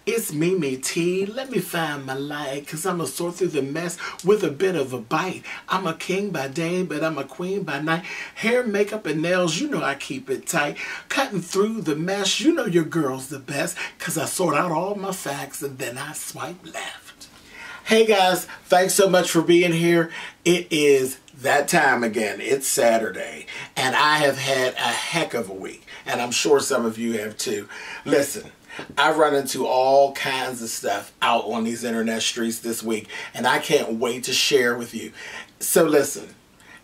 It's me T. Let me find my light, cause I'ma sort through the mess with a bit of a bite. I'm a king by day, but I'm a queen by night. Hair, makeup, and nails, you know I keep it tight. Cutting through the mess, you know your girl's the best, cause I sort out all my facts and then I swipe left. Hey guys, thanks so much for being here. It is that time again. It's Saturday, and I have had a heck of a week, and I'm sure some of you have too. Listen, I've run into all kinds of stuff out on these internet streets this week, and I can't wait to share with you. So listen,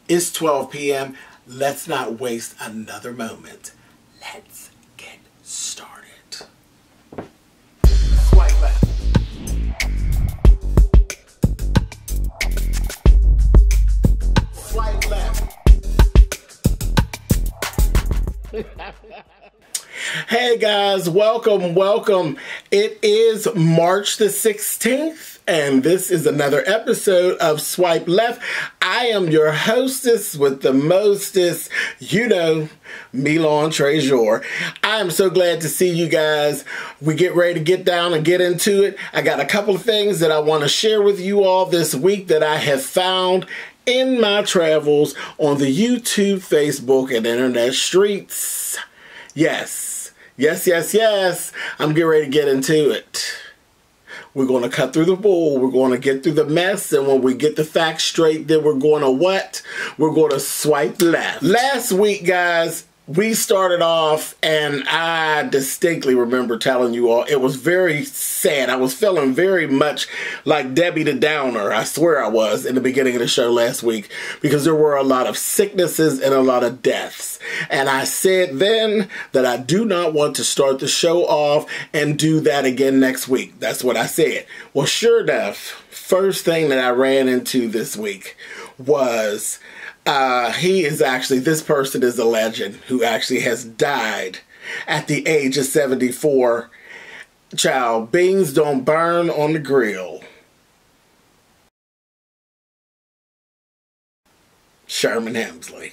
it's 12 p.m. Let's not waste another moment. Let's get started. Swipe left. Swipe left. Hey guys, welcome. It is March the 16th, and this is another episode of Swipe Left. I am your hostess with the mostest, you know, Milan Trejor. I am so glad to see you guys. We get ready to get down and get into it. I got a couple of things that I want to share with you all this week that I have found in my travels on the YouTube, Facebook, and internet streets. Yes. I'm getting ready to get into it. We're going to cut through the bull. We're going to get through the mess. And when we get the facts straight, then we're going to what? We're going to swipe left. Last week, guys, we started off, and I distinctly remember telling you all, it was very sad. I was feeling very much like Debbie the Downer. I swear I was in the beginning of the show last week, because there were a lot of sicknesses and a lot of deaths. And I said then that I do not want to start the show off and do that again next week. That's what I said. Well, sure enough, first thing that I ran into this week was this person is a legend who actually has died at the age of 74. Child, beans don't burn on the grill. Sherman Hemsley.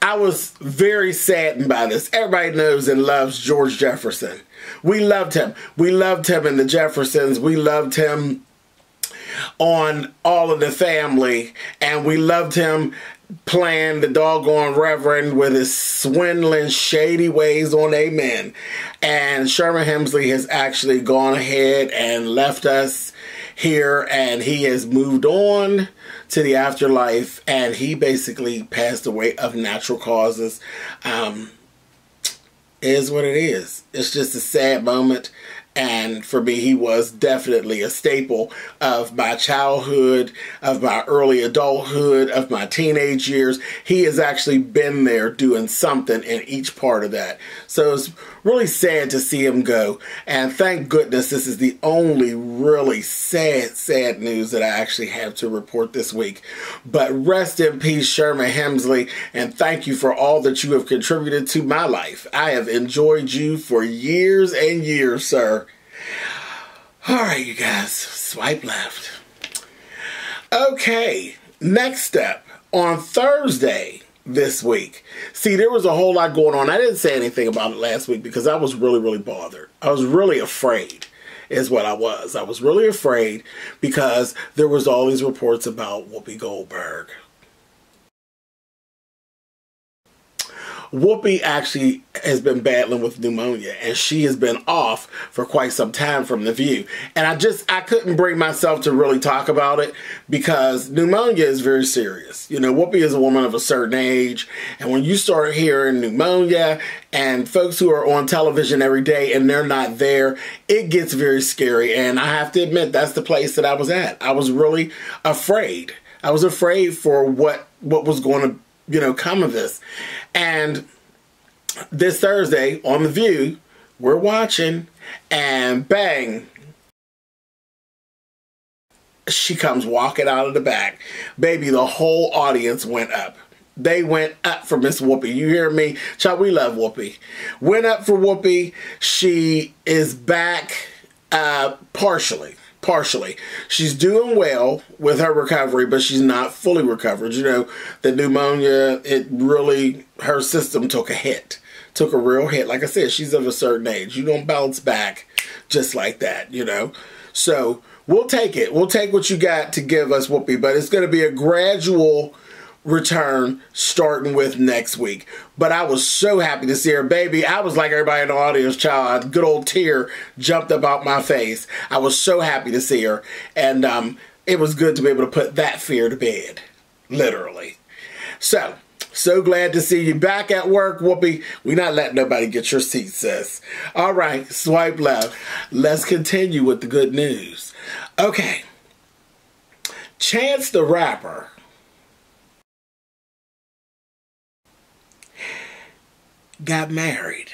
I was very saddened by this. Everybody knows and loves George Jefferson. We loved him. We loved him in the Jeffersons. We loved him on All of the Family, and we loved him playing the doggone reverend with his swindling, shady ways on Amen. And Sherman Hemsley has actually gone ahead and left us here, and he has moved on to the afterlife, and he basically passed away of natural causes. It is what it is. It's just a sad moment. And for me, he was definitely a staple of my childhood, of my early adulthood, of my teenage years. He has actually been there doing something in each part of that. So it's really sad to see him go. And thank goodness this is the only really sad news that I actually have to report this week. But rest in peace, Sherman Hemsley, and thank you for all that you have contributed to my life. I have enjoyed you for years and years, sir. All right, you guys, swipe left. Okay, next step. On Thursday this week, see, there was a whole lot going on. I didn't say anything about it last week because I was really bothered. I was really afraid is what I was. I was really afraid because there was all these reports about Whoopi Goldberg. Whoopi actually has been battling with pneumonia, and she has been off for quite some time from The View. And I couldn't bring myself to really talk about it because pneumonia is very serious. You know, Whoopi is a woman of a certain age, and when you start hearing pneumonia and folks who are on television every day and they're not there, it gets very scary. And I have to admit, that's the place that I was at. I was really afraid. I was afraid for what was going to, you know, come of this. And this Thursday on The View, we're watching, and bang, she comes walking out of the back. Baby, the whole audience went up. They went up for Miss Whoopi. You hear me? Child, we love Whoopi. Went up for Whoopi. She is back partially. She's doing well with her recovery, but she's not fully recovered. You know, the pneumonia, her system took a hit. Took a real hit. Like I said, she's of a certain age. You don't bounce back just like that, you know. So we'll take it. We'll take what you got to give us, Whoopi, but it's going to be a gradual return starting with next week. But I was so happy to see her, baby. I was like everybody in the audience, child. A good old tear jumped up out my face. I was so happy to see her, and it was good to be able to put that fear to bed, literally. So glad to see you back at work, Whoopi. We're not letting nobody get your seat, sis. All right, swipe left. Let's continue with the good news. Okay. Chance the Rapper got married.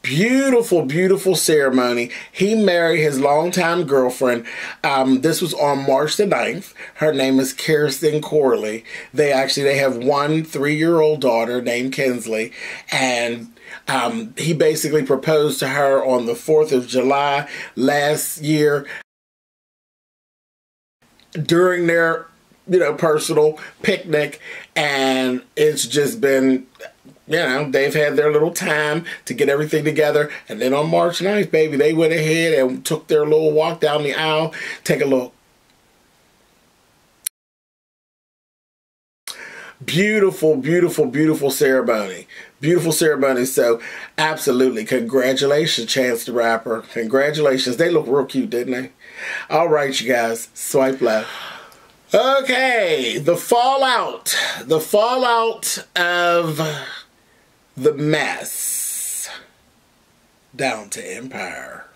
Beautiful, beautiful ceremony. He married his longtime girlfriend. This was on March the 9th. Her name is Kirsten Corley. They have one 3-year-old daughter named Hemsley. And he basically proposed to her on the 4th of July last year during their, personal picnic. And it's just been, they've had their little time to get everything together. And then on March 9th, baby, they went ahead and took their little walk down the aisle. Take a look. Beautiful, beautiful, beautiful ceremony. Beautiful ceremony. So, absolutely. Congratulations, Chance the Rapper. Congratulations. They look real cute, didn't they? All right, you guys. Swipe left. Okay. The fallout. The fallout of the mess down to Empire.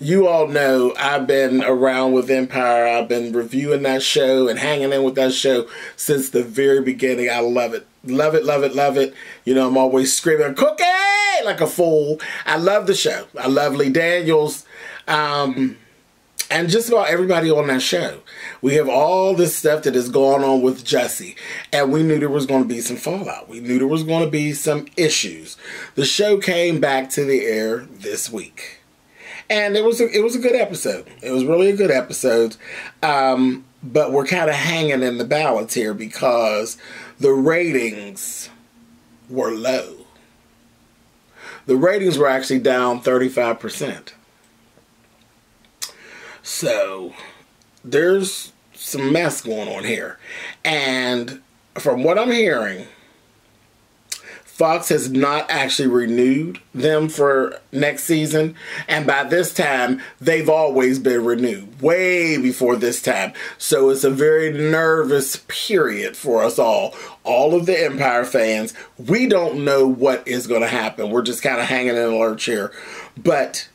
You all know I've been around with Empire. I've been reviewing that show and hanging in with that show since the very beginning. I love it. Love it, love it, love it. I'm always screaming, "Cookie!" like a fool. I love the show. I love Lee Daniels. And just about everybody on that show. We have all this stuff that is going on with Jesse. And we knew there was going to be some fallout. We knew there was going to be some issues. The show came back to the air this week. And it was a good episode. It was really a good episode. But we're kind of hanging in the balance here because the ratings were low. The ratings were actually down 35%. So, there's some mess going on here. And from what I'm hearing, Fox has not actually renewed them for next season. And by this time, they've always been renewed. Way before this time. So it's a very nervous period for us all. All of the Empire fans. We don't know what is going to happen. We're just kind of hanging in a lurch here. But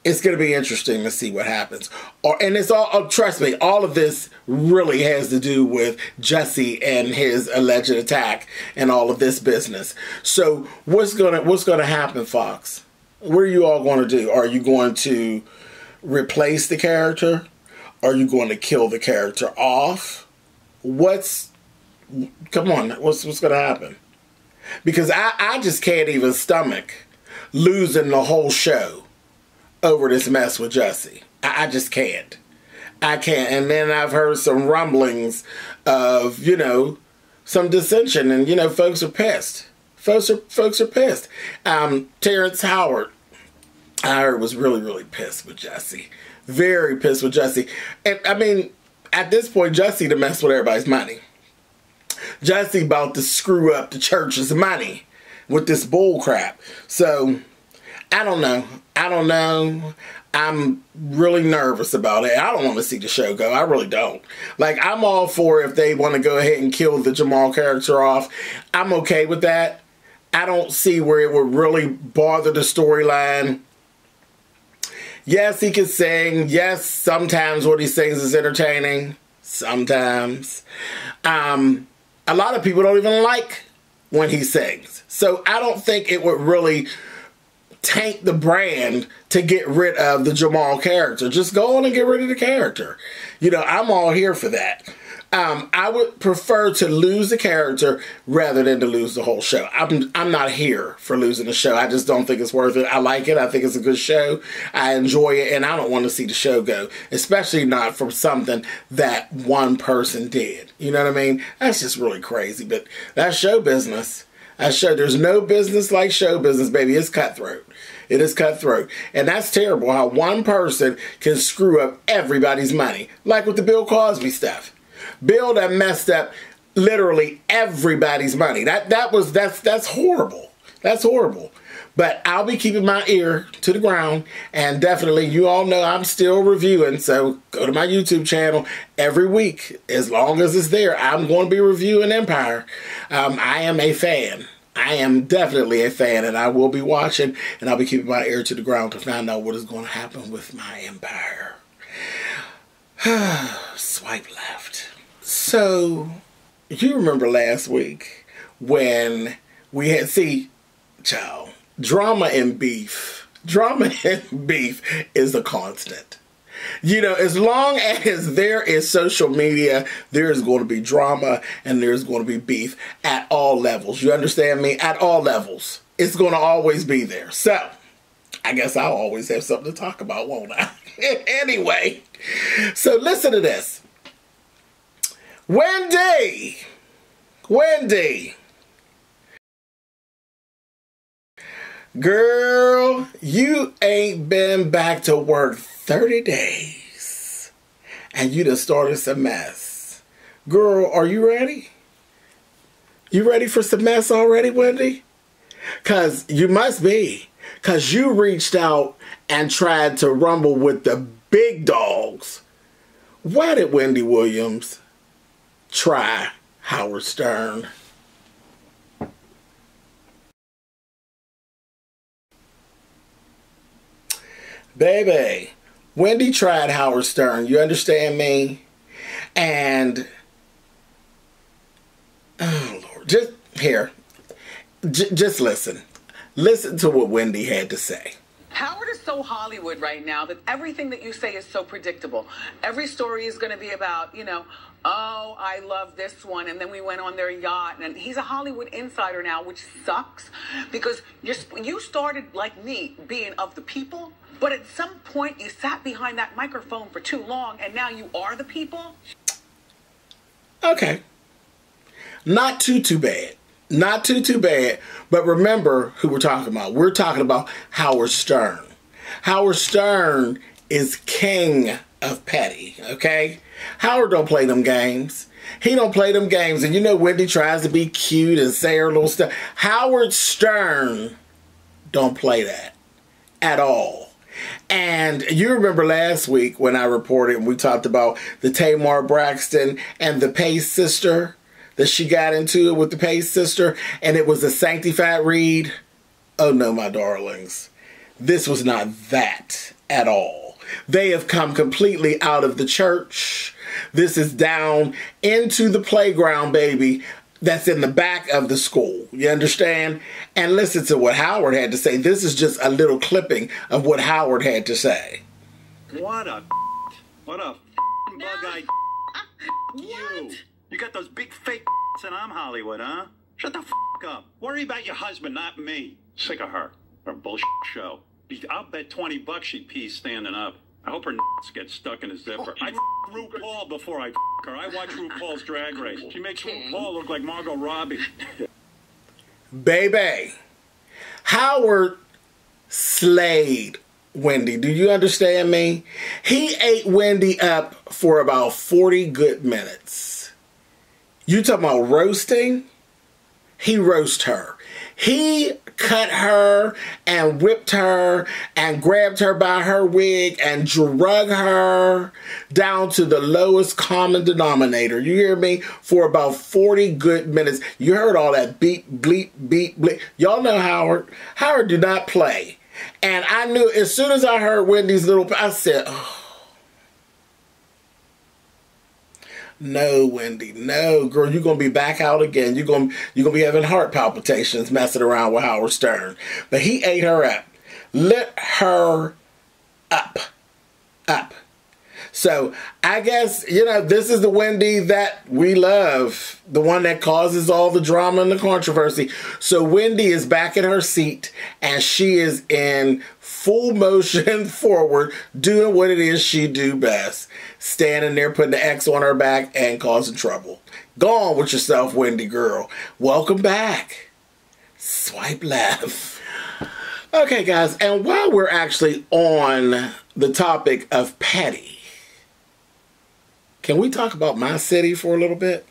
it's going to be interesting to see what happens. And it's all, trust me, all of this really has to do with Jesse and his alleged attack and all of this business. So what's going to happen, Fox? What are you all going to do? Are you going to replace the character? Are you going to kill the character off? Come on, what's going to happen? Because I just can't even stomach losing the whole show over this mess with Jesse. I just can't. I can't. And then I've heard some rumblings of, some dissension, and, folks are pissed. Folks are pissed. Terrence Howard, I heard, was really, really pissed with Jesse. Very pissed with Jesse. And, I mean, at this point, Jesse to mess with everybody's money. Jesse about to screw up the church's money with this bull crap. So, I don't know. I'm really nervous about it. I don't want to see the show go. I really don't. Like, I'm all for if they want to go ahead and kill the Jamal character off. I'm okay with that. I don't see where it would really bother the storyline. Yes, he can sing. Yes, sometimes what he sings is entertaining. Sometimes. A lot of people don't even like when he sings. So I don't think it would really tank the brand to get rid of the Jamal character. Just go on and get rid of the character. I'm all here for that. I would prefer to lose the character rather than to lose the whole show. I'm not here for losing the show. I just don't think it's worth it. I like it. I think it's a good show. I enjoy it, and I don't want to see the show go, especially not from something that one person did. You know what I mean? That's just really crazy. But that's show business. There's no business like show business, baby. It's cutthroat. It is cutthroat. And that's terrible how one person can screw up everybody's money. Like with the Bill Cosby stuff. Bill that messed up literally everybody's money. That's horrible. That's horrible. But I'll be keeping my ear to the ground, and definitely, you all know I'm still reviewing, so go to my YouTube channel every week. As long as it's there, I'm going to be reviewing Empire. I am a fan. I am definitely a fan, and I will be watching, and I'll be keeping my ear to the ground to find out what is going to happen with my Empire. Swipe left. So, you remember last week when we had, child, drama and beef is a constant. You know, as long as there is social media, there is going to be drama and there's going to be beef at all levels. You understand me? At all levels. It's going to always be there. So, I guess I'll always have something to talk about, won't I? Anyway, so listen to this. Wendy. Girl, you ain't been back to work 30 days. And you done started some mess. Girl, are you ready? You ready for some mess already, Wendy? Because you must be. Because you reached out and tried to rumble with the big dogs. Why did Wendy Williams try Howard Stern? Baby, Wendy tried Howard Stern. You understand me? And, oh Lord, just listen. Listen to what Wendy had to say. Howard is so Hollywood right now that everything that you say is so predictable. Every story is going to be about, you know, oh, I love this one, and then we went on their yacht, and he's a Hollywood insider now, which sucks, because you started, like me, being of the people, but at some point you sat behind that microphone for too long, and now you are the people? Okay. Not too bad. Not too bad. But remember who we're talking about. We're talking about Howard Stern. Howard Stern is king of petty, okay? Howard don't play them games. He don't play them games. And you know Wendy tries to be cute and say her little stuff. Howard Stern don't play that at all. And you remember last week when I reported and we talked about the Tamar Braxton and the Pace sister, that she got into it with the Pace sister, and it was a sanctified read. Oh no, my darlings. This was not that at all. They have come completely out of the church. This is down into the playground, baby, that's in the back of the school. You understand? And listen to what Howard had to say. This is just a little clipping of what Howard had to say. What a bug-eyed you. You got those big fake and I'm Hollywood, huh? Shut the up. Worry about your husband, not me. Sick of her. Her bullshit show. I'll bet $20 she pees standing up. I hope her get stuck in a zipper. I RuPaul before I her. I watch RuPaul's Drag Race. She makes RuPaul look like Margot Robbie. Baby, Howard slayed Wendy. Do you understand me? He ate Wendy up for about 40 good minutes. You talking about roasting? He roasted her. He cut her and whipped her and grabbed her by her wig and drug her down to the lowest common denominator. You hear me? For about 40 good minutes. You heard all that beep, bleep, beep, bleep. Y'all know Howard. Howard do not play. And I knew as soon as I heard Wendy's I said, oh. No, Wendy, no, girl, you're gonna be back out again. You're gonna be having heart palpitations messing around with Howard Stern. But he ate her up. Lit her up. So I guess, you know, this is the Wendy that we love. The one that causes all the drama and the controversy. So Wendy is back in her seat and she is in full motion forward, doing what it is she do best. Standing there, putting the X on her back and causing trouble. Go on with yourself, Wendy girl. Welcome back. Swipe left. Okay, guys, and while we're actually on the topic of petty, can we talk about my city for a little bit?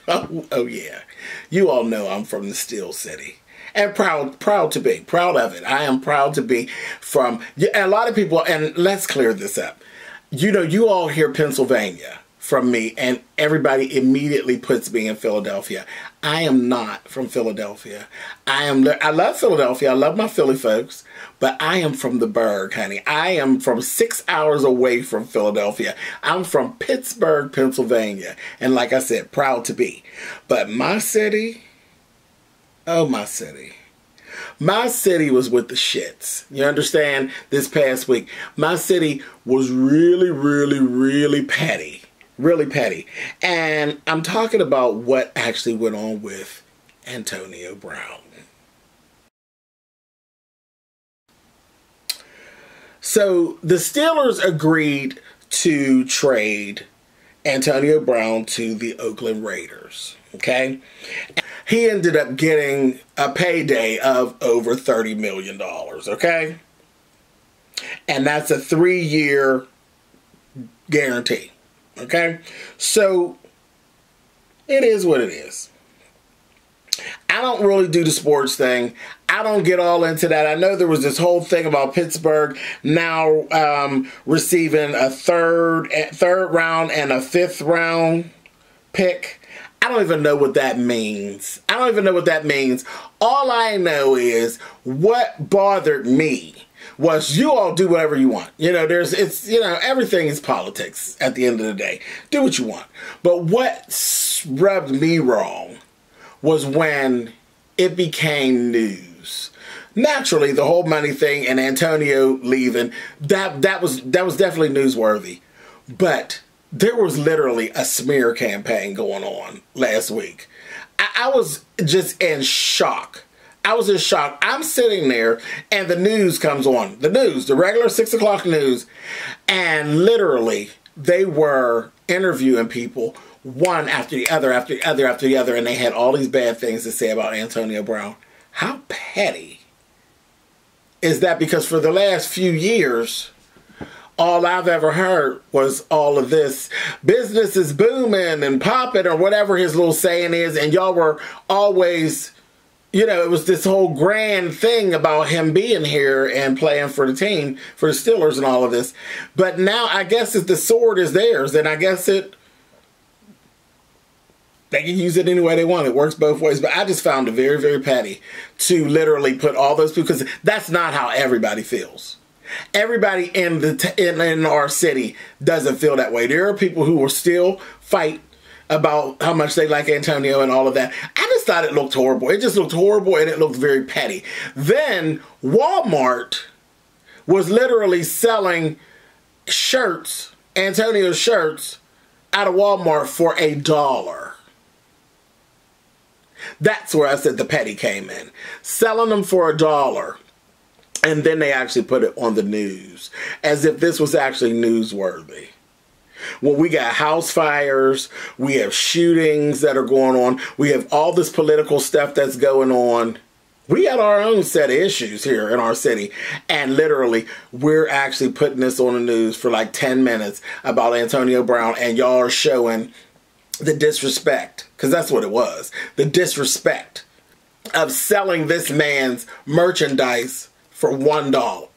oh yeah. You all know I'm from the Steel City. And proud to be. Proud of it. I am proud to be from, and a lot of people, and let's clear this up. You know, you all hear Pennsylvania from me, and everybody immediately puts me in Philadelphia. I am not from Philadelphia. I love Philadelphia. I love my Philly folks, but I am from the burg, honey. I am from 6 hours away from Philadelphia. I'm from Pittsburgh, Pennsylvania. And like I said, proud to be. But my city, oh, my city. My city was with the shits. You understand? This past week, my city was really, really, really petty. Really petty. And I'm talking about what actually went on with Antonio Brown. So the Steelers agreed to trade Antonio Brown to the Oakland Raiders. Okay? He ended up getting a payday of over $30 million. Okay? And that's a 3-year guarantee. Okay, so it is what it is. I don't really do the sports thing. I don't get all into that. I know there was this whole thing about Pittsburgh now receiving a third round and a 5th round pick. I don't even know what that means. All I know is what bothered me was you all do whatever you want. You know, everything is politics at the end of the day. Do what you want. But what rubbed me wrong was when it became news. Naturally, the whole money thing and Antonio leaving, that was definitely newsworthy. But there was literally a smear campaign going on last week. I was just in shock. I'm sitting there and the news comes on. The regular 6 o'clock news. And literally, they were interviewing people, one after the other, and they had all these bad things to say about Antonio Brown. How petty is that? Because for the last few years, all I've ever heard was all of this business is booming and popping or whatever his little saying is. And y'all were always, you know, it was this whole grand thing about him being here and playing for the team, for the Steelers and all of this. But now I guess if the sword is theirs, then I guess they can use it any way they want. It works both ways. But I just found it very, very petty to literally put all those people, because that's not how everybody feels. Everybody in our city doesn't feel that way. There are people who will still fight about how much they like Antonio and all of that. I just thought it looked horrible. It just looked horrible and it looked very petty. Then Walmart was literally selling shirts, Antonio shirts, out of Walmart for $1. That's where I said the petty came in. Selling them for $1. And then they actually put it on the news as if this was actually newsworthy. When we got house fires, we have shootings that are going on, we have all this political stuff that's going on. We got our own set of issues here in our city. And literally, we're actually putting this on the news for like 10 minutes about Antonio Brown, and y'all are showing the disrespect, because that's what it was. The disrespect of selling this man's merchandise for $1.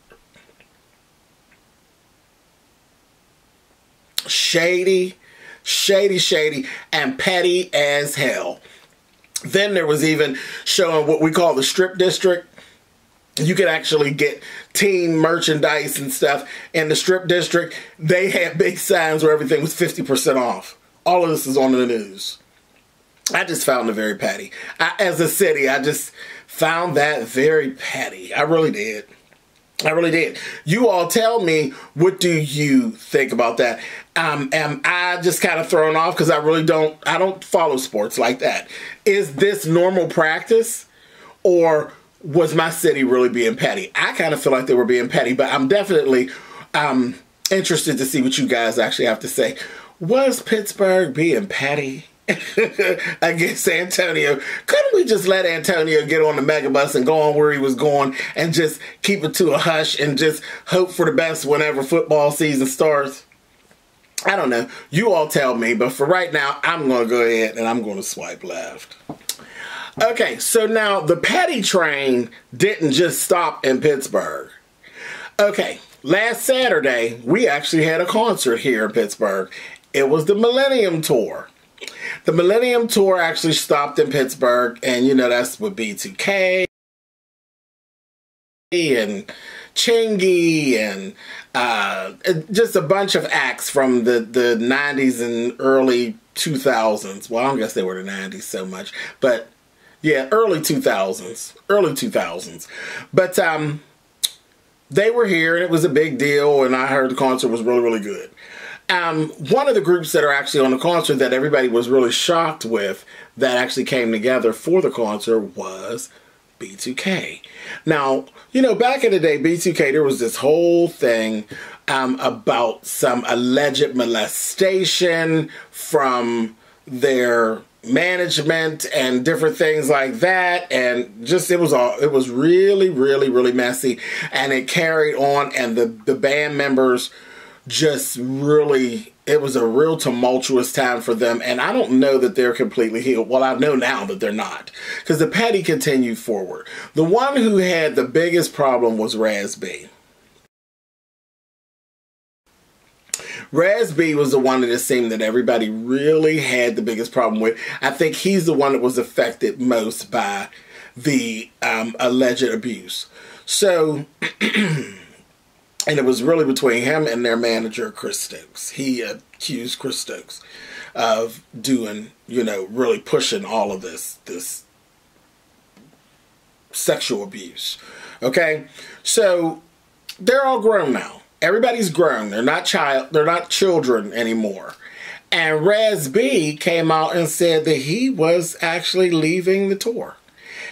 Shady, and petty as hell. Then there was even showing what we call the strip district. You could actually get team merchandise and stuff in the strip district. They had big signs where everything was 50% off. All of this is on the news. I just found it very petty. As a city, I just found that very petty. I really did. You all tell me, what do you think about that? Am I just kind of thrown off because I don't follow sports like that? Is this normal practice, or was my city really being petty? I kind of feel like they were being petty, but I'm definitely interested to see what you guys actually have to say. Was Pittsburgh being petty? against Antonio. Couldn't we just let Antonio get on the megabus and go on where he was going and just keep it to a hush and just hope for the best whenever football season starts? I don't know. You all tell me, but for right now, I'm going to go ahead and I'm going to swipe left. Okay, so now the petty train didn't just stop in Pittsburgh. Okay, last Saturday, we actually had a concert here in Pittsburgh. It was the Millennium Tour. The Millennium Tour actually stopped in Pittsburgh, and you know, that's with B2K and Chingy and just a bunch of acts from the 90s and early 2000s. Well, I don't guess they were the 90s so much, but yeah, early 2000s. But they were here, and it was a big deal, and I heard the concert was really, really good. One of the groups that are actually on the concert that everybody was really shocked with that actually came together for the concert was B2K. Now, you know, back in the day, B2K, there was this whole thing about some alleged molestation from their management and different things like that, and just it was really, really, really messy, and it carried on, and the band members just really, it was a real tumultuous time for them, and I don't know that they're completely healed. Well, I know now that they're not, because the petty continued forward. The one who had the biggest problem was Raz B. Raz B was the one that it seemed that everybody really had the biggest problem with. I think he's the one that was affected most by the alleged abuse. So, and it was really between him and their manager, Chris Stokes. He accused Chris Stokes of doing, you know, really pushing all of this sexual abuse. Okay? So, they're all grown now. Everybody's grown. They're not children anymore. And Raz B came out and said that he was actually leaving the tour.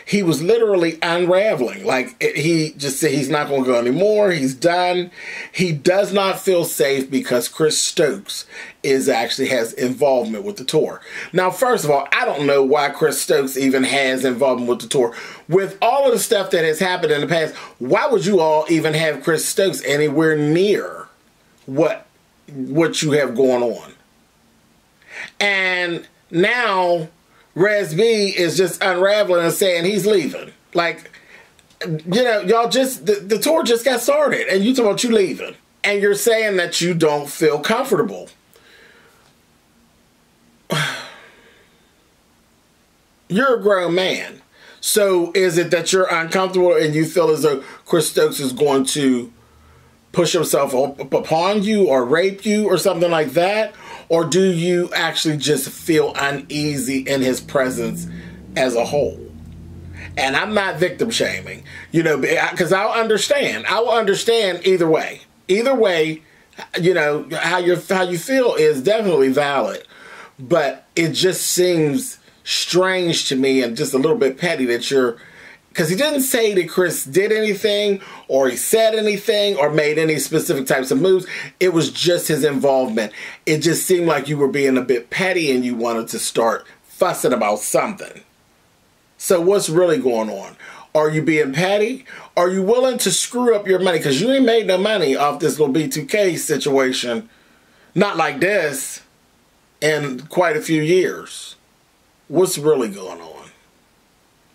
He was literally unraveling. Like, he just said he's not going to go anymore. He's done. He does not feel safe because Chris Stokes has involvement with the tour. Now, first of all, I don't know why Chris Stokes even has involvement with the tour. With all of the stuff that has happened in the past, why would you all even have Chris Stokes anywhere near what you have going on? And now Raz B is just unraveling and saying he's leaving. Like, you know, y'all just, the tour just got started and you talking about you leaving. And you're saying that you don't feel comfortable. You're a grown man. So is it that you're uncomfortable and you feel as though Chris Stokes is going to push himself up upon you or rape you or something like that? Or do you actually just feel uneasy in his presence as a whole? And I'm not victim shaming, you know, because I'll understand. I will understand either way. Either way, you know, how you feel is definitely valid. But it just seems strange to me and just a little bit petty that you're, because he didn't say that Chris did anything or he said anything or made any specific types of moves. It was just his involvement. It just seemed like you were being a bit petty and you wanted to start fussing about something. So what's really going on? Are you being petty? Are you willing to screw up your money? Because you ain't made no money off this little B2K situation. Not like this in quite a few years. What's really going on?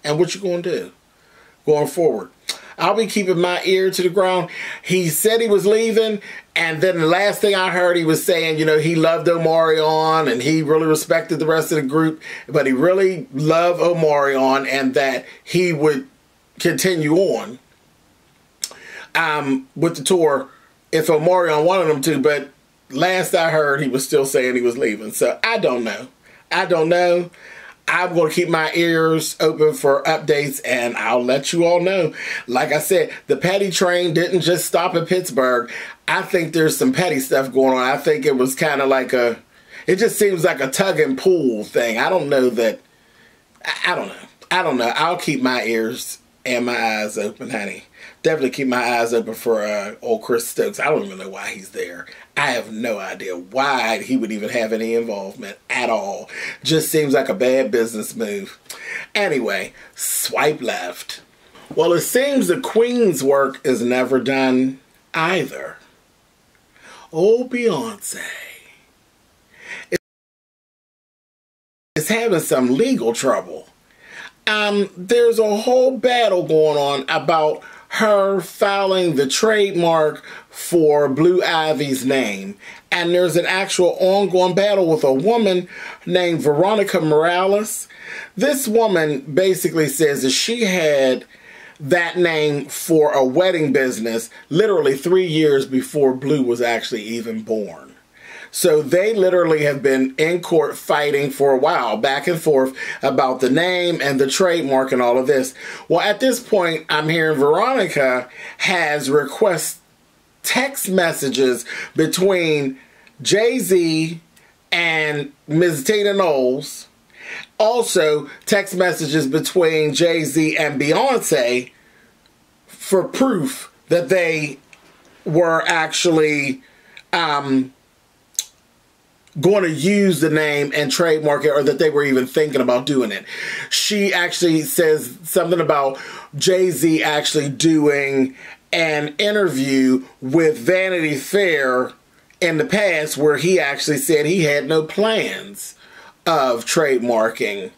And what you going to do going forward? I'll be keeping my ear to the ground. He said he was leaving, and then the last thing I heard, he was saying, you know, he loved Omarion, and he really respected the rest of the group, but he really loved Omarion, and that he would continue on with the tour if Omarion wanted him to, but last I heard, he was still saying he was leaving. So I don't know. I don't know. I'm going to keep my ears open for updates, and I'll let you all know. Like I said, the petty train didn't just stop in Pittsburgh. I think there's some petty stuff going on. I think it was kind of like it just seems like a tug and pull thing. I don't know that, I don't know. I'll keep my ears and my eyes open, honey. Definitely keep my eyes open for old Chris Stokes. I don't even know why he's there. I have no idea why he would even have any involvement at all. Just seems like a bad business move. Anyway, swipe left. Well, it seems the Queen's work is never done either. Oh, Beyonce is having some legal trouble. There's a whole battle going on about her filing the trademark for Blue Ivy's name. And there's an actual ongoing battle with a woman named Veronica Morales. This woman basically says that she had that name for a wedding business literally 3 years before Blue was actually even born. So they literally have been in court fighting for a while, back and forth, about the name and the trademark and all of this. Well, at this point, I'm hearing Veronica has requested text messages between Jay-Z and Ms. Tina Knowles. Also, text messages between Jay-Z and Beyonce for proof that they were actually going to use the name and trademark it, or that they were even thinking about doing it. She actually says something about Jay-Z actually doing an interview with Vanity Fair in the past where he actually said he had no plans of trademarking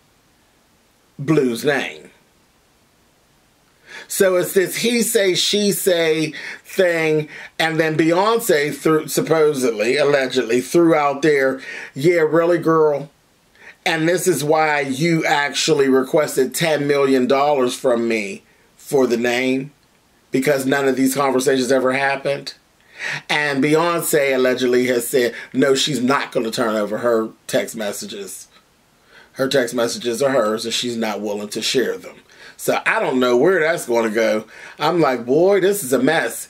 Blue's name. So it's this he say, she say thing, and then Beyonce supposedly, allegedly, threw out there, yeah, really, girl? And this is why you actually requested $10 million from me for the name? Because none of these conversations ever happened? And Beyonce allegedly has said, no, she's not going to turn over her text messages. Her text messages are hers, and she's not willing to share them. So I don't know where that's going to go. I'm like, boy, this is a mess.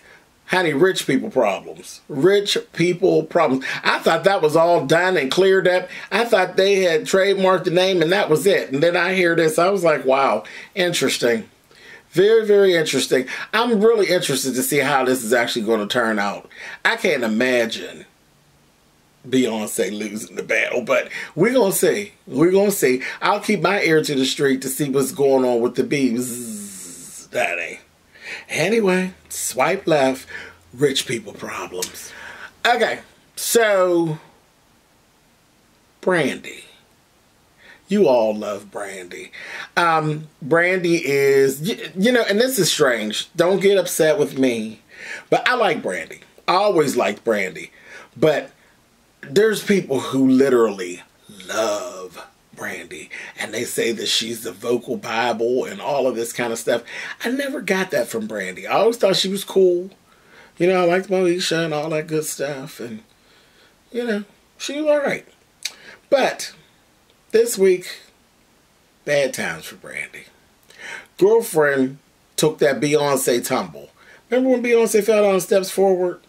Honey, rich people problems. Rich people problems. I thought that was all done and cleared up. I thought they had trademarked the name and that was it. And then I hear this. I was like, wow, interesting. Very, very interesting. I'm really interested to see how this is actually going to turn out. I can't imagine Beyonce losing the battle, but we're going to see. We're going to see. I'll keep my ear to the street to see what's going on with the bees. That ain't. Anyway, swipe left, rich people problems. Okay, so Brandy. You all love Brandy. Brandy is, you know, and this is strange. Don't get upset with me, but I like Brandy. I always liked Brandy, but there's people who literally love Brandy, and they say that she's the vocal Bible and all of this kind of stuff. I never got that from Brandy. I always thought she was cool. You know, I liked Moesha and all that good stuff, and, you know, she was all right. But this week, bad times for Brandy. Girlfriend took that Beyonce tumble. Remember when Beyonce fell down the steps forward?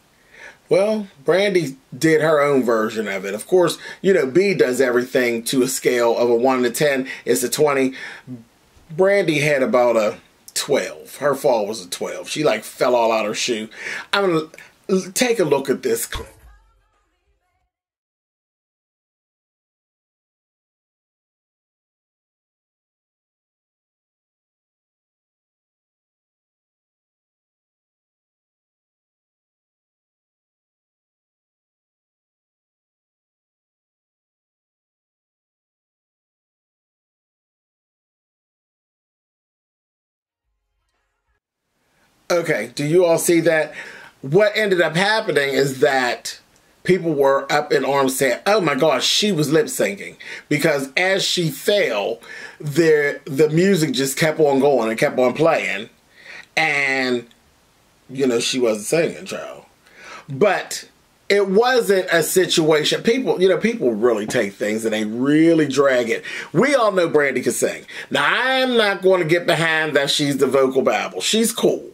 Well, Brandy did her own version of it. Of course, you know, B does everything to a scale of a 1 to 10. It's a 20. Brandy had about a 12. Her fall was a 12. She like fell all out her shoe. I'm going to take a look at this clip. Okay, do you all see that? What ended up happening is that people were up in arms saying, oh my gosh, she was lip syncing. Because as she fell, the music just kept on going and kept on playing. And, you know, she wasn't singing, child. But it wasn't a situation. People, you know, people really take things and they really drag it. We all know Brandy can sing. Now, I'm not going to get behind that she's the vocal Bible. She's cool.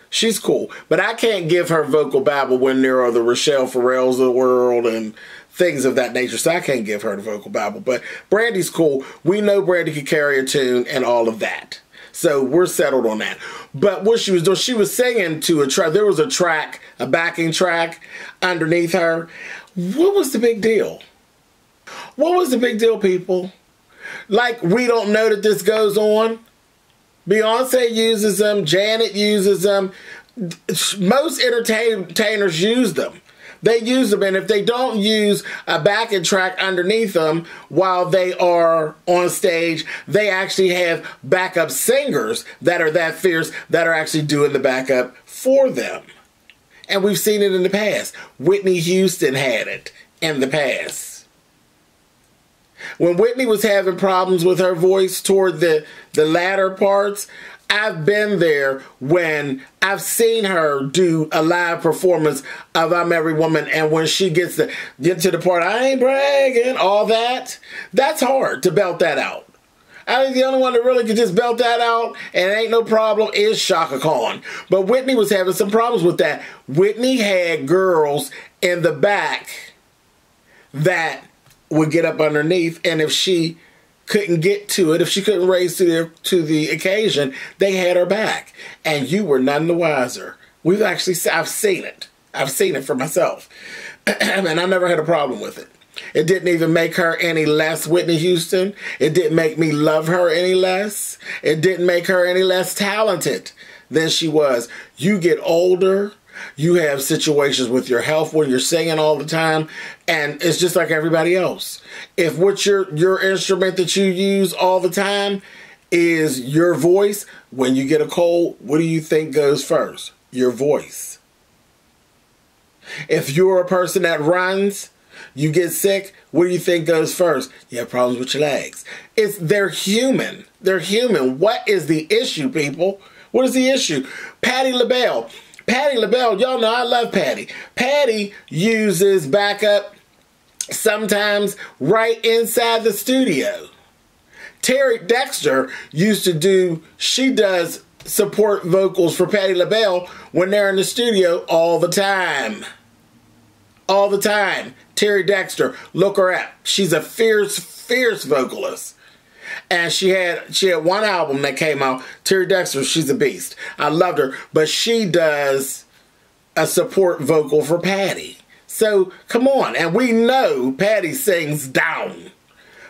She's cool. But I can't give her vocal Bible when there are the Rochelle Farrells of the world and things of that nature. So I can't give her the vocal Bible. But Brandy's cool. We know Brandy can carry a tune and all of that. So we're settled on that. But what she was doing, she was singing to a track. There was a track, a backing track underneath her. What was the big deal? What was the big deal, people? Like, we don't know that this goes on. Beyonce uses them. Janet uses them. Most entertainers use them. They use them, and if they don't use a backing track underneath them while they are on stage, they actually have backup singers that are that fierce that are actually doing the backup for them. And we've seen it in the past. Whitney Houston had it in the past. When Whitney was having problems with her voice toward the latter parts, I've been there when I've seen her do a live performance of I'm Every Woman, and when she gets to the part, I ain't bragging, all that, that's hard to belt that out. I think the only one that really could just belt that out and it ain't no problem is Chaka Khan. But Whitney was having some problems with that. Whitney had girls in the back that would get up underneath, and if she couldn't get to it, if she couldn't raise to the occasion, they had her back. And you were none the wiser. I've seen it. I've seen it for myself. And I never had a problem with it. It didn't even make her any less Whitney Houston. It didn't make me love her any less. It didn't make her any less talented than she was. You get older. You have situations with your health when you're singing all the time, and it's just like everybody else. If what's your instrument that you use all the time is your voice, when you get a cold, what do you think goes first? Your voice. If you're a person that runs, you get sick, what do you think goes first? You have problems with your legs. They're human. They're human. What is the issue, people? What is the issue? Patti LaBelle. Patti LaBelle, y'all know I love Patti. Patti uses backup sometimes right inside the studio. Terry Dexter she does support vocals for Patti LaBelle when they're in the studio all the time. All the time. Terry Dexter, look her up. She's a fierce, fierce vocalist. And she had one album that came out. Terry Dexter, she's a beast. I loved her. But she does a support vocal for Patti. So, come on. And we know Patti sings down.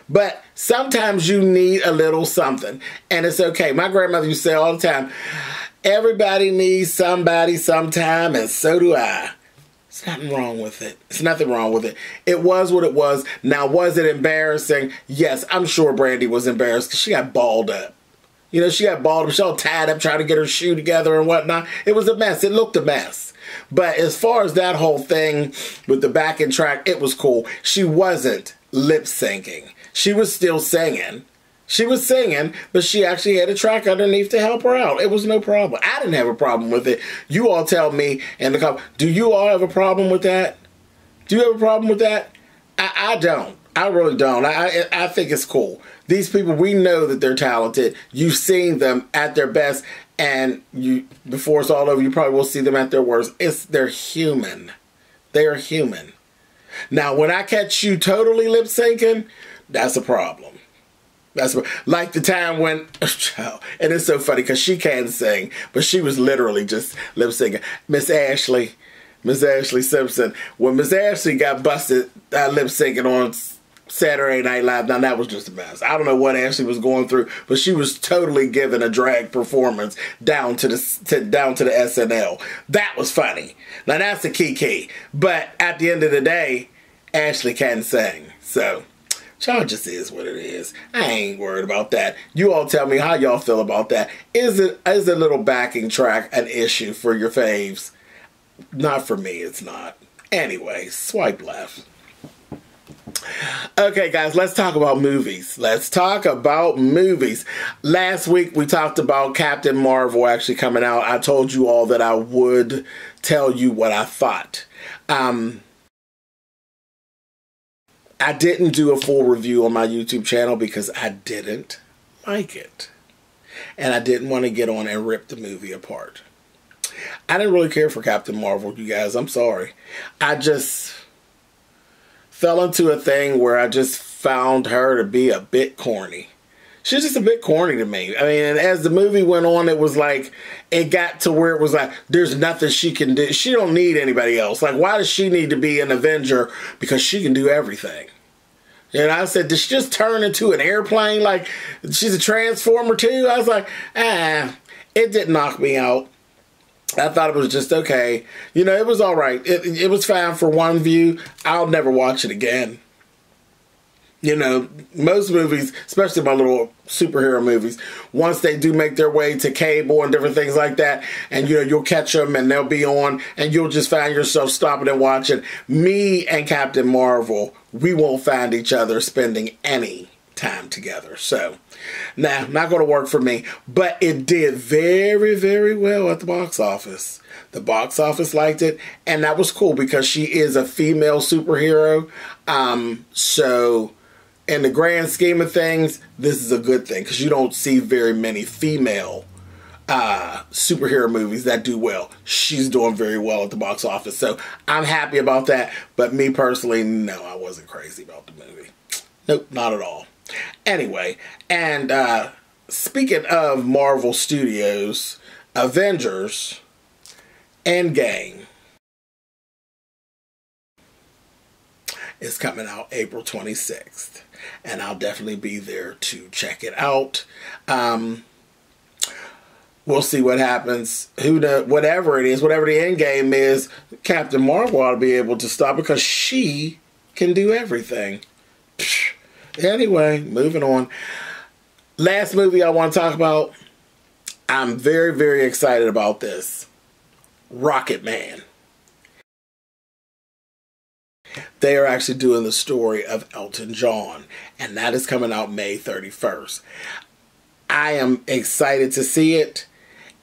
But sometimes you need a little something. And it's okay. My grandmother used to say all the time, everybody needs somebody sometime, and so do I. There's nothing wrong with it. There's nothing wrong with it. It was what it was. Now, was it embarrassing? Yes, I'm sure Brandy was embarrassed because she got balled up. You know, she got balled up. She all tied up trying to get her shoe together and whatnot. It was a mess. It looked a mess. But as far as that whole thing with the backing track, it was cool. She wasn't lip syncing. She was still singing. She was singing, but she actually had a track underneath to help her out. It was no problem. I didn't have a problem with it. You all tell me in the comments, do you all have a problem with that? Do you have a problem with that? I don't. I really don't. I think it's cool. These people, we know that they're talented. You've seen them at their best, and before it's all over, you probably will see them at their worst. They're human. They are human. Now, when I catch you totally lip syncing, that's a problem. That's like the time when, and it's so funny because she can sing, but she was literally just lip syncing. Miss Ashley Simpson. When Miss Ashley got busted lip syncing on Saturday Night Live, now that was just a mess. I don't know what Ashley was going through, but she was totally giving a drag performance down to the SNL. That was funny. Now that's the key. But at the end of the day, Ashley can sing, so. Y'all just is what it is. I ain't worried about that. You all tell me how y'all feel about that. Is a little backing track an issue for your faves? Not for me, it's not. Anyway, swipe left. Okay, guys, let's talk about movies. Let's talk about movies. Last week, we talked about Captain Marvel actually coming out. I told you all that I would tell you what I thought. I didn't do a full review on my YouTube channel because I didn't like it. And I didn't want to get on and rip the movie apart. I didn't really care for Captain Marvel, you guys. I'm sorry. I just fell into a thing where I just found her to be a bit corny. She's just a bit corny to me. I mean, and as the movie went on, it was like, it got to where it was like, there's nothing she can do. She don't need anybody else. Like, why does she need to be an Avenger? Because she can do everything. And I said, did she just turn into an airplane? Like, she's a transformer too? I was like, it didn't knock me out. I thought it was just okay. You know, it was all right. It was fine for one view. I'll never watch it again. You know, most movies, especially my little superhero movies, once they do make their way to cable and different things like that, and, you know, you'll catch them and they'll be on, and you'll just find yourself stopping and watching. Me and Captain Marvel, we won't find each other spending any time together. So, nah, not going to work for me. But it did very, very well at the box office. The box office liked it, and that was cool because she is a female superhero. So in the grand scheme of things, this is a good thing because you don't see very many female superhero movies that do well. She's doing very well at the box office, so I'm happy about that. But me personally, no, I wasn't crazy about the movie. Nope, not at all. Anyway, and speaking of Marvel Studios, Avengers Endgame is coming out April 26th, and I'll definitely be there to check it out. We'll see what happens. Who knows? Whatever it is, whatever the end game is, Captain Marvel ought to be able to stop because she can do everything. Anyway, moving on. Last movie I want to talk about. I'm very, very excited about this. Rocket Man. They are actually doing the story of Elton John, and that is coming out May 31st. I am excited to see it.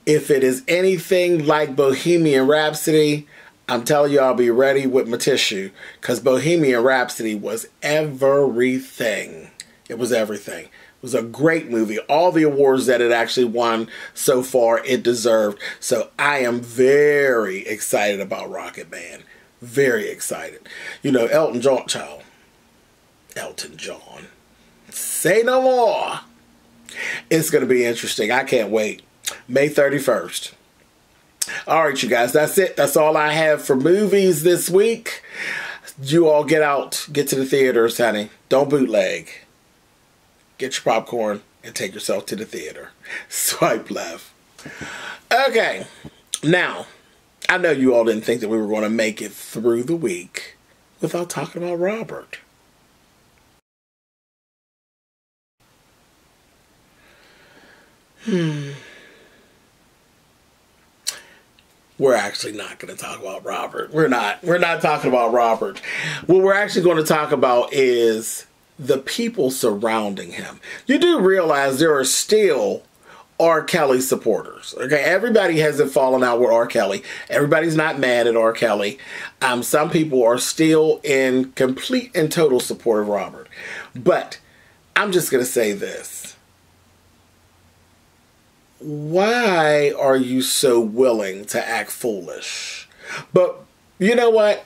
If it is anything like Bohemian Rhapsody, I'm telling you, I'll be ready with my tissue, because Bohemian Rhapsody was everything. It was everything. It was a great movie. All the awards that it actually won so far, it deserved. So I am very excited about Rocket Man. Very excited. You know, Elton John, child. Elton John. Say no more. It's going to be interesting. I can't wait. May 31st. All right, you guys. That's it. That's all I have for movies this week. You all get out. Get to the theaters, honey. Don't bootleg. Get your popcorn and take yourself to the theater. Swipe left. Okay. Now, I know you all didn't think that we were going to make it through the week without talking about Robert. We're actually not going to talk about Robert. We're not talking about Robert. What we're actually going to talk about is the people surrounding him. You do realize there are still R. Kelly supporters. Okay, everybody hasn't fallen out with R. Kelly. Everybody's not mad at R. Kelly. Some people are still in complete and total support of Robert. But I'm just going to say this. Why are you so willing to act foolish? But you know what?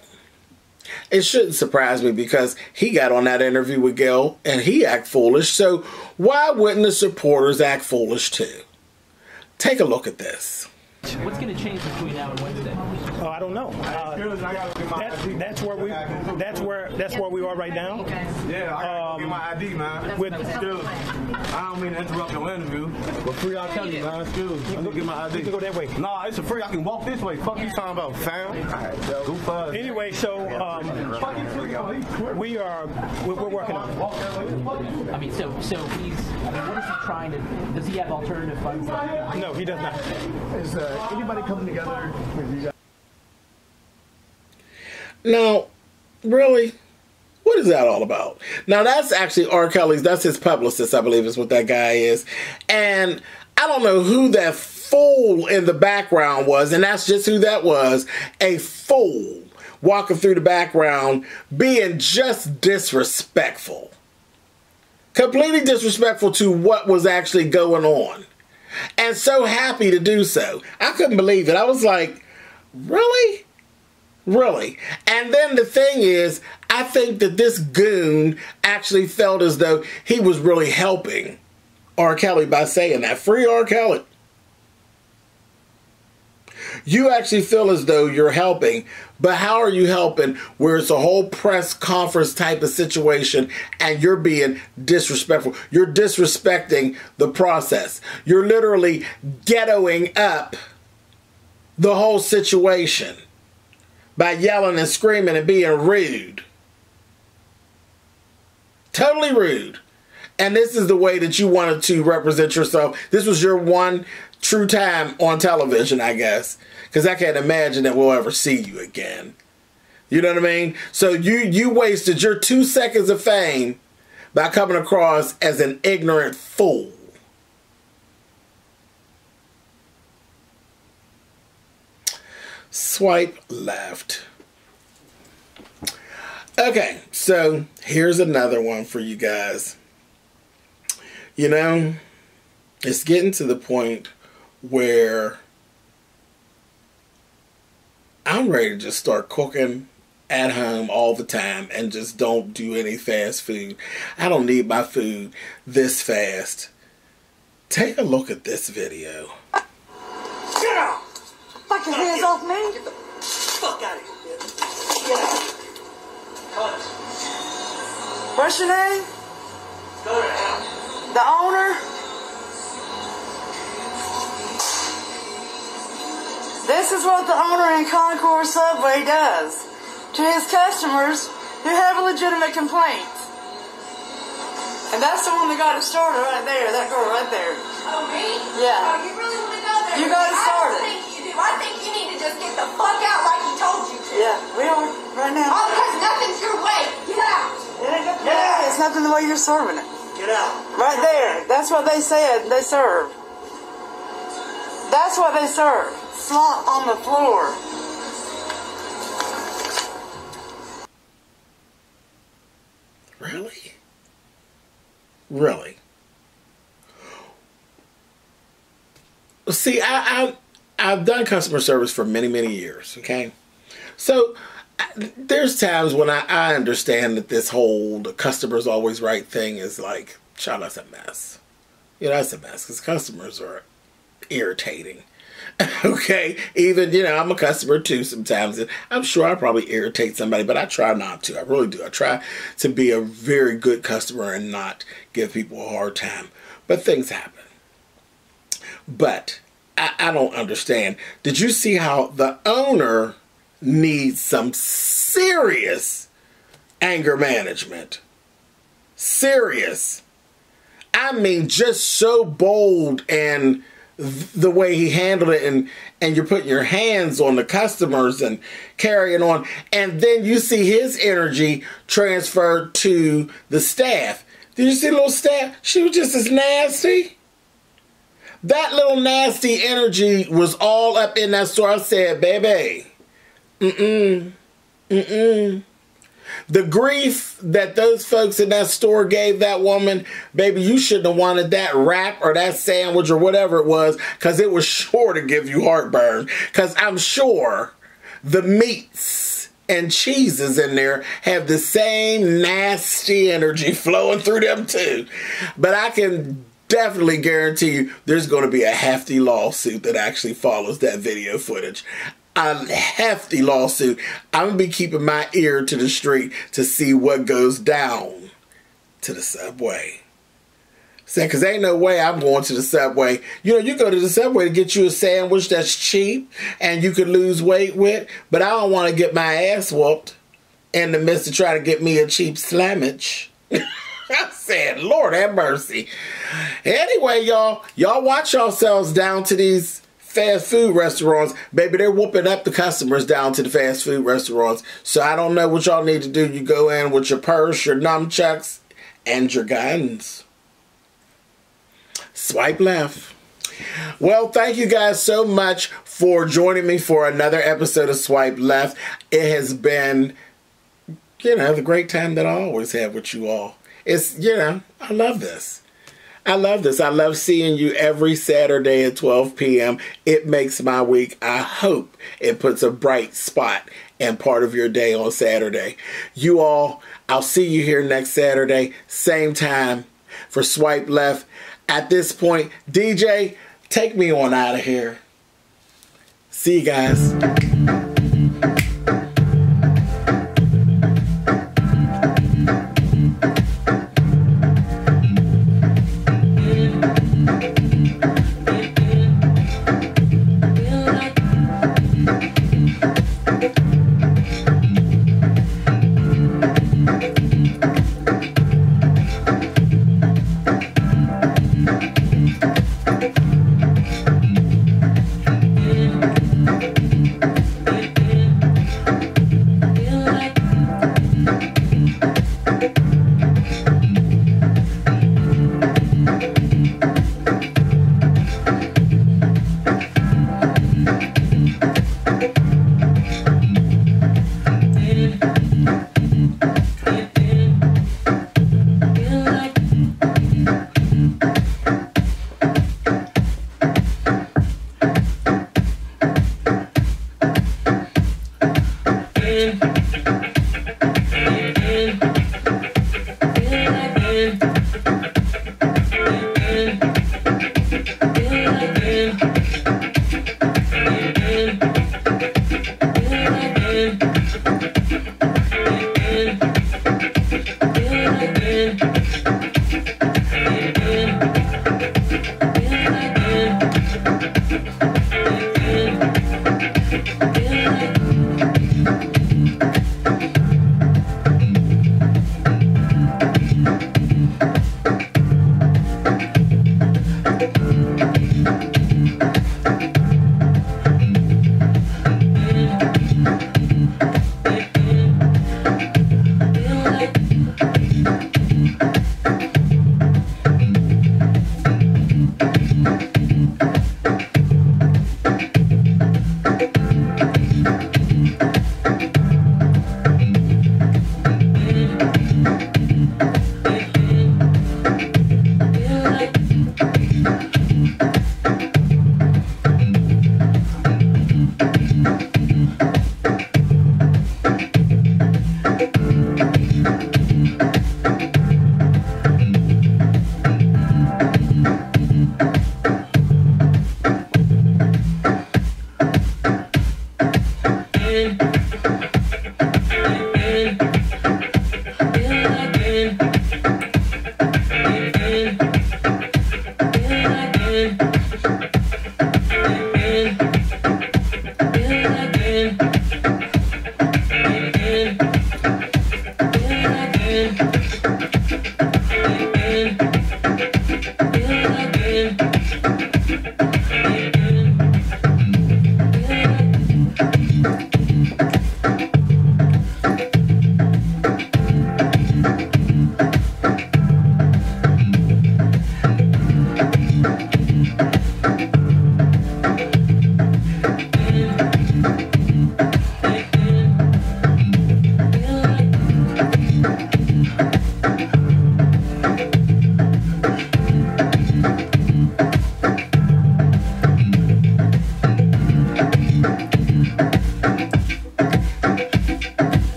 It shouldn't surprise me because he got on that interview with Gail and he acted foolish. So why wouldn't the supporters act foolish too? Take a look at this. What's going to change between now and Wednesday? Oh, I don't know. That's where we are right now. Yeah, I gotta get my ID, man. I don't mean to interrupt your interview, but free I'll tell you, man. Excuse. I'm gonna get my ID. You can go that way. No, it's a free. I can walk this way. Fuck you talking about, fam? Goof ass. Anyway, so we're working on it. I mean, so he's. I mean, what is he trying to? Does he have alternative funds? No, he does not. Is anybody coming together with you guys? Now, really? What is that all about? Now, that's actually R. Kelly's, that's his publicist, I believe is what that guy is. And I don't know who that fool in the background was, and that's just who that was. A fool walking through the background being just disrespectful. Completely disrespectful to what was actually going on. And so happy to do so. I couldn't believe it. I was like, really? Really? And then the thing is, I think that this goon actually felt as though he was really helping R. Kelly by saying that. Free R. Kelly. You actually feel as though you're helping, but how are you helping where it's a whole press conference type of situation and you're being disrespectful? You're disrespecting the process. You're literally ghettoing up the whole situation by yelling and screaming and being rude. Totally rude. And this is the way that you wanted to represent yourself. This was your one true time on television, I guess. Because I can't imagine that we'll ever see you again. You know what I mean? So you wasted your 2 seconds of fame by coming across as an ignorant fool. Swipe left. Okay, so here's another one for you guys. You know, it's getting to the point where I'm ready to just start cooking at home all the time and just don't do any fast food. I don't need my food this fast. Take a look at this video. Get out! Fuck your hands off me! Get the fuck out of here, bitch. Get out. What's your name? Go to hell. The owner? This is what the owner in Concord Subway does to his customers who have a legitimate complaint. And that's the one that got it started right there, that girl right there. Oh, me? Yeah. Oh, you really want to go there? You got it started. I don't think you do. I think you need to just get the fuck out like he told you to. Yeah, we are, right now. Oh, because nothing's your way. Get out. Yeah, it's nothing the way you're serving it. Get out. Right there. That's what they said they serve. That's what they serve. Slop on the floor. Really? Really? See, I've done customer service for many, many years, okay? So there's times when I understand that this whole the customer's always right thing is like, child, that's a mess. You know, that's a mess because customers are irritating. Okay, even, you know, I'm a customer too sometimes, and I'm sure I probably irritate somebody, but I try not to. I really do. I try to be a very good customer and not give people a hard time. But things happen. But I don't understand. Did you see how the owner needs some serious anger management? Serious. I mean, just so bold, and the way he handled it, and you're putting your hands on the customers and carrying on, and then you see his energy transferred to the staff. Did you see the little staff? She was just as nasty. That little nasty energy was all up in that store. I said, baby, the grief that those folks in that store gave that woman, baby, you shouldn't have wanted that wrap or that sandwich or whatever it was, because it was sure to give you heartburn. Because I'm sure the meats and cheeses in there have the same nasty energy flowing through them too. But I can definitely guarantee you there's going to be a hefty lawsuit that actually follows that video footage. A hefty lawsuit. I'm going to be keeping my ear to the street to see what goes down to the Subway. Because ain't no way I'm going to the Subway. You know, you go to the Subway to get you a sandwich that's cheap and you can lose weight with, but I don't want to get my ass whooped in the midst of trying to get me a cheap sandwich. I said, Lord have mercy. Anyway, y'all watch yourselves down to these fast food restaurants. Baby, they're whooping up the customers down to the fast food restaurants. So I don't know what y'all need to do. You go in with your purse, your nunchucks, and your guns. Swipe left. Well, thank you guys so much for joining me for another episode of Swipe Left. It has been, you know, the great time that I always have with you all. It's, you know, I love this. I love this. I love seeing you every Saturday at 12 p.m. It makes my week. I hope it puts a bright spot in part of your day on Saturday. You all, I'll see you here next Saturday, same time for Swipe Left. At this point, DJ, take me on out of here. See you guys.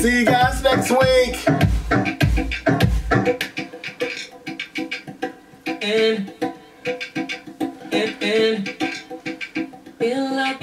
See you guys next week. Feel like